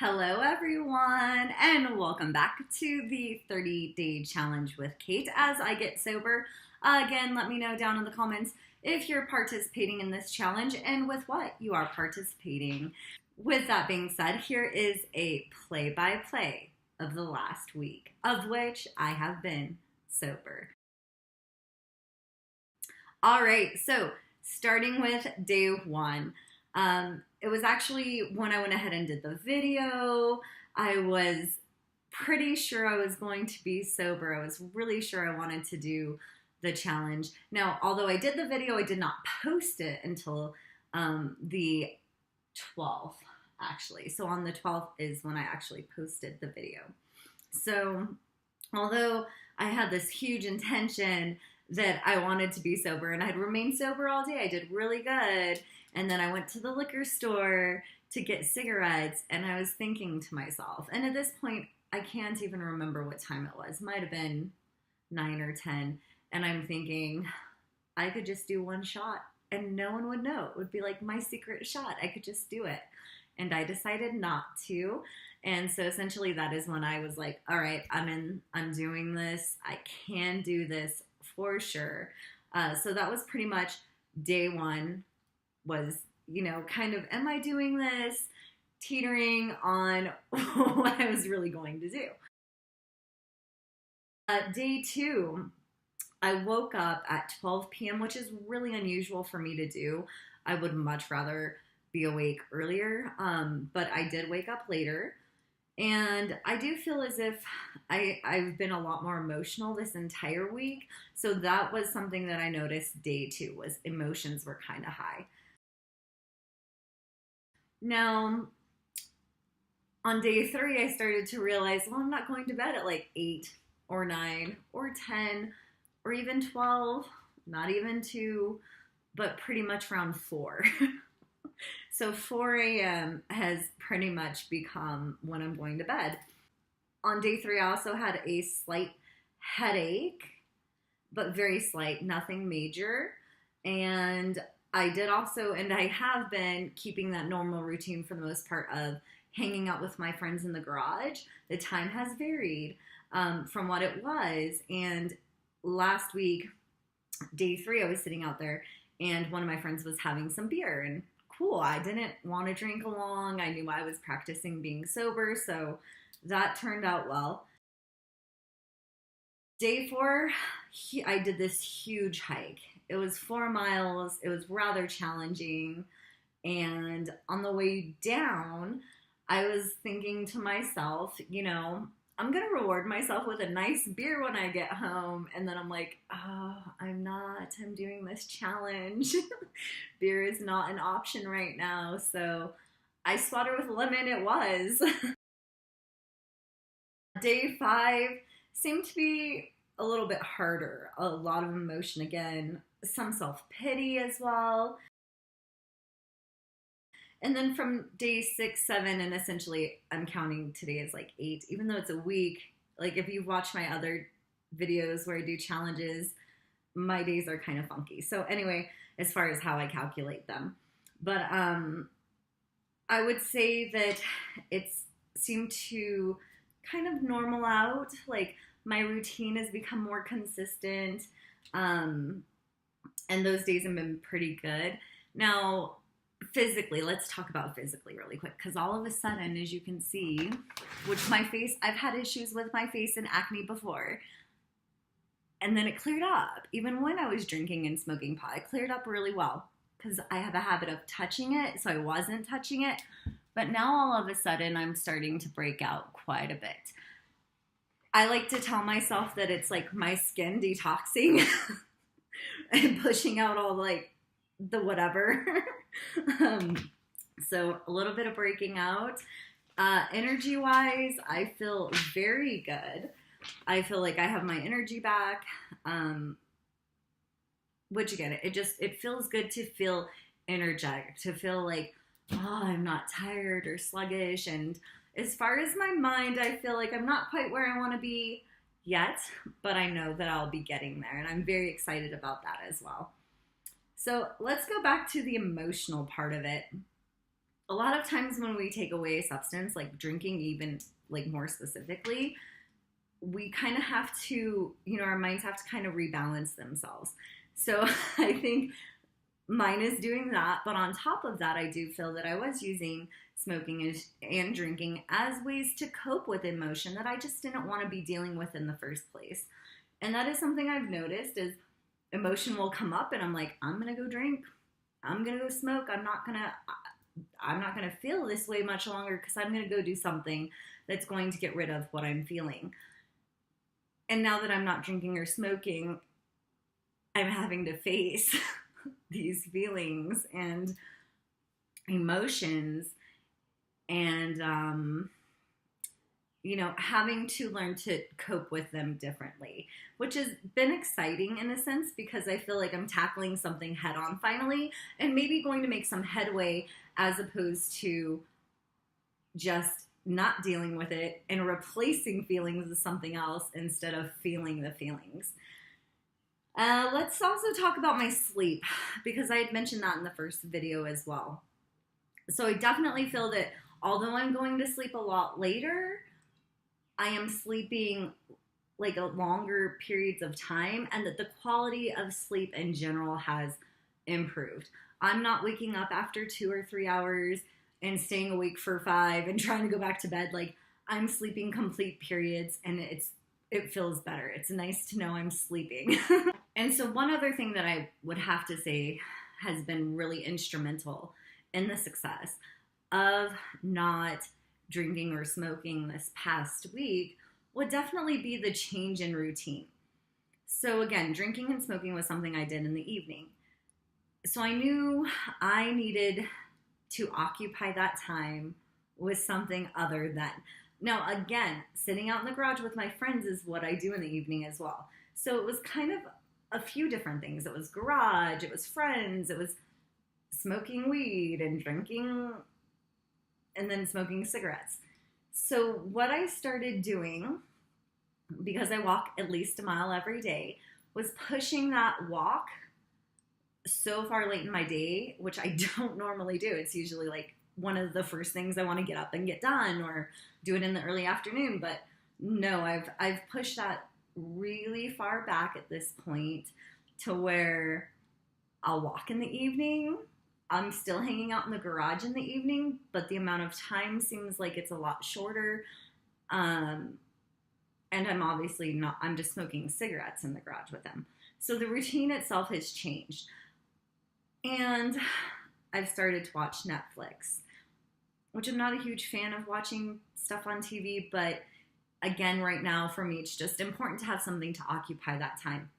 Hello, everyone, and welcome back to the 30-day challenge with Kate as I get sober. Again, let me know down in the comments if you're participating in this challenge and with what you are participating. With that being said, here is a play-by-play of the last week, of which I have been sober. All right, so starting with day one. It was actually when I went ahead and did the video. I was pretty sure I was going to be sober. I was really sure I wanted to do the challenge. Now, although I did the video, I did not post it until the 12th, actually. So on the 12th is when I actually posted the video. So although I had this huge intention that I wanted to be sober and I'd remained sober all day, I did really good. And then I went to the liquor store to get cigarettes, and I was thinking to myself, and at this point, I can't even remember what time it was. Might have been 9 or 10. And I'm thinking, I could just do one shot and no one would know. It would be like my secret shot. I could just do it. And I decided not to. And so essentially that is when I was like, all right, I'm doing this. I can do this for sure. So that was pretty much day one. Was, kind of, am I doing this? Teetering on what I was really going to do. Day two, I woke up at 12 p.m., which is really unusual for me to do. I would much rather be awake earlier, but I did wake up later. And I do feel as if I've been a lot more emotional this entire week. So that was something that I noticed day two, was emotions were kind of high. Now, on day three, I started to realize, well, I'm not going to bed at like 8 or 9 or 10 or even 12, not even 2, but pretty much around 4. So 4 a.m. has pretty much become when I'm going to bed. On day 3, I also had a slight headache, but very slight, nothing major. And I did also, and I have been keeping that normal routine for the most part of hanging out with my friends in the garage. The time has varied from what it was. And last week, day 3, I was sitting out there and one of my friends was having some beer. And cool, I didn't want to drink along. I knew I was practicing being sober, so that turned out well. Day 4, I did this huge hike. It was 4 miles. It was rather challenging. And on the way down, I was thinking to myself, I'm going to reward myself with a nice beer when I get home. And then I'm like, oh, I'm not. I'm doing this challenge. Beer is not an option right now. So ice water with lemon it was. Day 5 seemed to be a little bit harder. A lot of emotion again. Some self-pity as well. And then from day 6, 7, and essentially I'm counting today as like 8, even though it's a week. Like if you watch my other videos where I do challenges, my days are kind of funky. So anyway, as far as how I calculate them. But I would say that it's seemed to kind of normal out. Like my routine has become more consistent. And those days have been pretty good. Now, physically, let's talk about physically really quick, because all of a sudden, as you can see, which my face, I've had issues with my face and acne before, and then it cleared up. Even when I was drinking and smoking pot, it cleared up really well, because I have a habit of touching it, so I wasn't touching it, but now all of a sudden, I'm starting to break out quite a bit. I like to tell myself that it's like my skin detoxing and pushing out all like the whatever. So a little bit of breaking out. Energy wise, I feel very good. I feel like I have my energy back. Which again, it feels good to feel energetic, to feel like, oh, I'm not tired or sluggish. And as far as my mind, I feel like I'm not quite where I want to be yet, but I know that I'll be getting there, and I'm very excited about that as well. So let's go back to the emotional part of it. a lot of times when we take away a substance, like drinking, even like more specifically, we kind of have to, our minds have to kind of rebalance themselves. So I think mine is doing that. But on top of that, I do feel that I was using smoking and drinking as ways to cope with emotion that I just didn't want to be dealing with in the first place. And that is something I've noticed is emotion will come up and I'm like, I'm going to go drink. I'm going to go smoke. I'm not going to feel this way much longer because I'm going to go do something that's going to get rid of what I'm feeling. And now that I'm not drinking or smoking, I'm having to face these feelings and emotions and, having to learn to cope with them differently, which has been exciting in a sense because I feel like I'm tackling something head on finally and maybe going to make some headway as opposed to just not dealing with it and replacing feelings with something else instead of feeling the feelings. Let's also talk about my sleep because I had mentioned that in the first video as well. So I definitely feel that although I'm going to sleep a lot later, I am sleeping like a longer periods of time and that the quality of sleep in general has improved. I'm not waking up after 2 or 3 hours and staying awake for 5 and trying to go back to bed. Like I'm sleeping complete periods and it feels better. It's nice to know I'm sleeping. And so one other thing that I would have to say has been really instrumental in the success of not drinking or smoking this past week would definitely be the change in routine. So again, drinking and smoking was something I did in the evening. So I knew I needed to occupy that time with something other than. Now, again, sitting out in the garage with my friends is what I do in the evening as well. So it was kind of a few different things. It was garage, it was friends, it was smoking weed and drinking and then smoking cigarettes. So what I started doing, because I walk at least a mile every day, was pushing that walk so far late in my day, which I don't normally do. It's usually like one of the first things I want to get up and get done or do it in the early afternoon. But no, I've pushed that really far back at this point to where I'll walk in the evening. I'm still hanging out in the garage in the evening, but the amount of time seems like it's a lot shorter. And I'm obviously not, I'm just smoking cigarettes in the garage with them. So the routine itself has changed. And I've started to watch Netflix, which I'm not a huge fan of watching stuff on TV, but again, right now for me, it's just important to have something to occupy that time.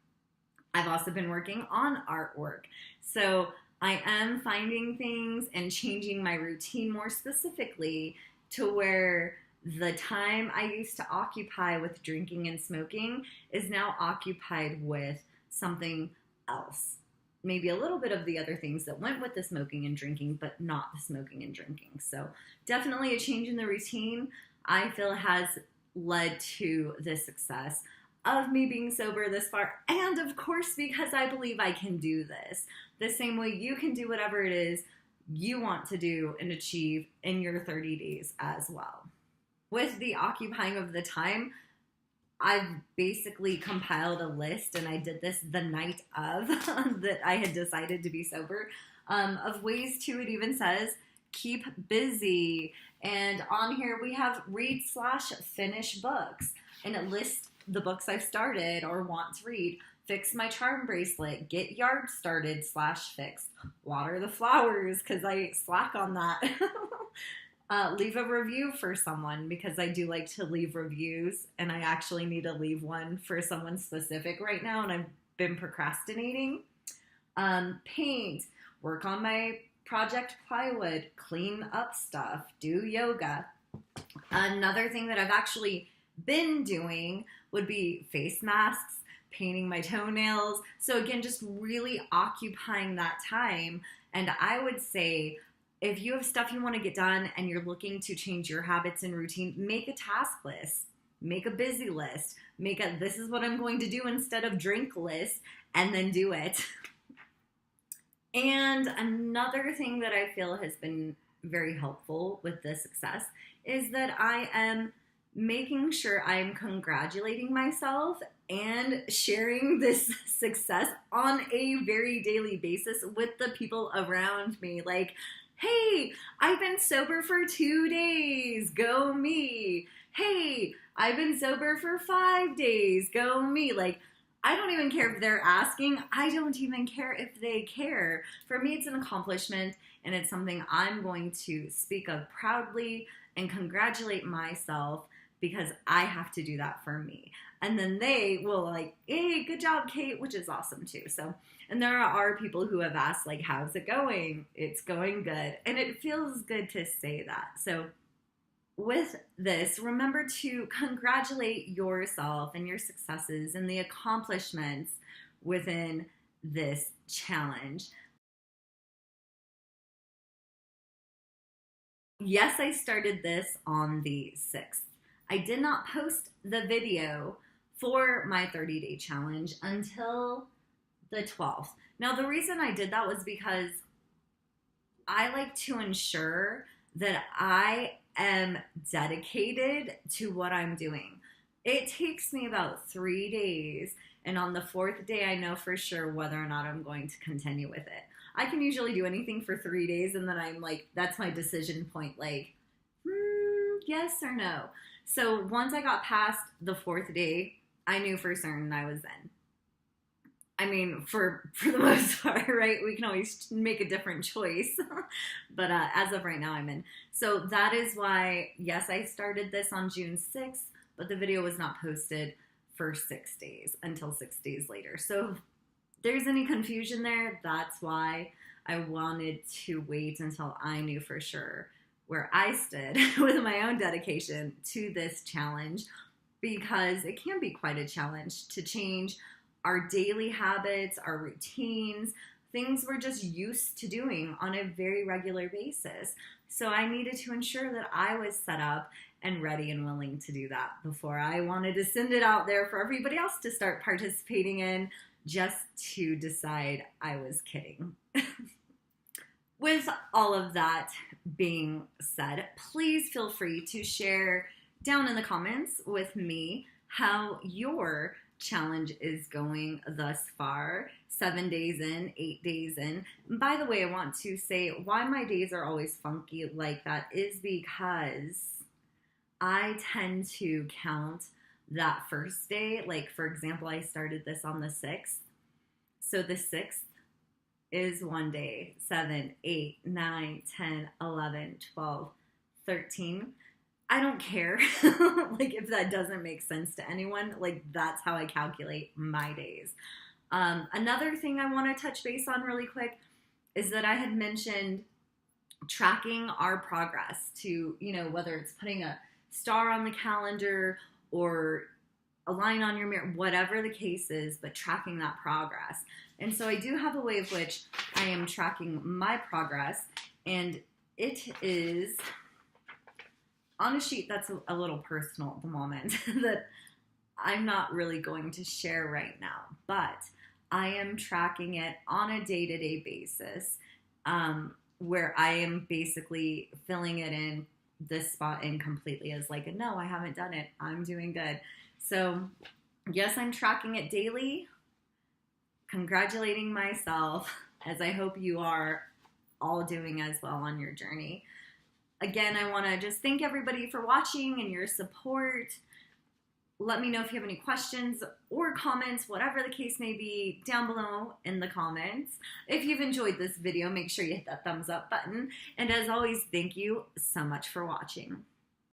I've also been working on artwork. So I am finding things and changing my routine more specifically to where the time I used to occupy with drinking and smoking is now occupied with something else. Maybe a little bit of the other things that went with the smoking and drinking, but not the smoking and drinking. So definitely a change in the routine I feel has led to the success of me being sober this far. And of course, because I believe I can do this the same way you can do whatever it is you want to do and achieve in your 30 days as well. With the occupying of the time, I've basically compiled a list, and I did this the night of that I had decided to be sober, of ways to, it even says, keep busy. And on here we have read/finish books, and it lists the books I've started or want to read. Fix my charm bracelet, get yard started /fixed, water the flowers because I slack on that. Leave a review for someone because I do like to leave reviews, and I actually need to leave one for someone specific right now, and I've been procrastinating. Paint, work on my project plywood, clean up stuff, do yoga. Another thing that I've actually been doing would be face masks, painting my toenails. So again, just really occupying that time. And I would say, if you have stuff you want to get done and you're looking to change your habits and routine, make a task list, make a busy list, make a this is what I'm going to do instead of drink list, and then do it. And another thing that I feel has been very helpful with this success is that I am making sure I'm congratulating myself and sharing this success on a very daily basis with the people around me. Like, hey, I've been sober for 2 days, go me. Hey, I've been sober for 5 days, go me. Like, I don't even care if they're asking. I don't even care if they care. For me, it's an accomplishment, and it's something I'm going to speak of proudly and congratulate myself because I have to do that for me. And then they will like, hey, good job, Kate, which is awesome too. So, and there are people who have asked like, how's it going? It's going good. And it feels good to say that. So with this, remember to congratulate yourself and your successes and the accomplishments within this challenge. Yes, I started this on the 6th. I did not post the video for my 30-day challenge until the 12th. Now, the reason I did that was because I like to ensure that I am dedicated to what I'm doing. It takes me about 3 days, and on the 4th day, I know for sure whether or not I'm going to continue with it. I can usually do anything for 3 days, and then I'm like, that's my decision point, like, yes or no. So once I got past the 4th day, I knew for certain I was in. I mean, for the most part, right? We can always make a different choice. But as of right now, I'm in. So that is why, yes, I started this on June 6th, but the video was not posted for 6 days until 6 days later. So if there's any confusion there, that's why I wanted to wait until I knew for sure where I stood with my own dedication to this challenge, because it can be quite a challenge to change our daily habits, our routines, things we're just used to doing on a very regular basis. So I needed to ensure that I was set up and ready and willing to do that before I wanted to send it out there for everybody else to start participating in, just to decide I was kidding. With all of that being said, please feel free to share down in the comments with me how your challenge is going thus far, 7 days in, 8 days in. And by the way, I want to say why my days are always funky like that is because I tend to count that first day. Like, for example, I started this on the 6th. So the 6th is 1 day, 7, 8, 9, 10, 11, 12, 13. I don't care, like, if that doesn't make sense to anyone. Like, that's how I calculate my days. Another thing I want to touch base on really quick is that I had mentioned tracking our progress to, whether it's putting a star on the calendar or a line on your mirror, whatever the case is, but tracking that progress. And so I do have a way of which I am tracking my progress, and it is on a sheet that's a little personal at the moment that I'm not really going to share right now, but I am tracking it on a day-to-day basis, where I am basically filling it in, this spot in completely as like, no, I haven't done it, I'm doing good. So yes, I'm tracking it daily, congratulating myself, as I hope you are all doing as well on your journey. Again, I want to just thank everybody for watching and your support. Let me know if you have any questions or comments, whatever the case may be, down below in the comments. If you've enjoyed this video, make sure you hit that thumbs up button. And as always, thank you so much for watching.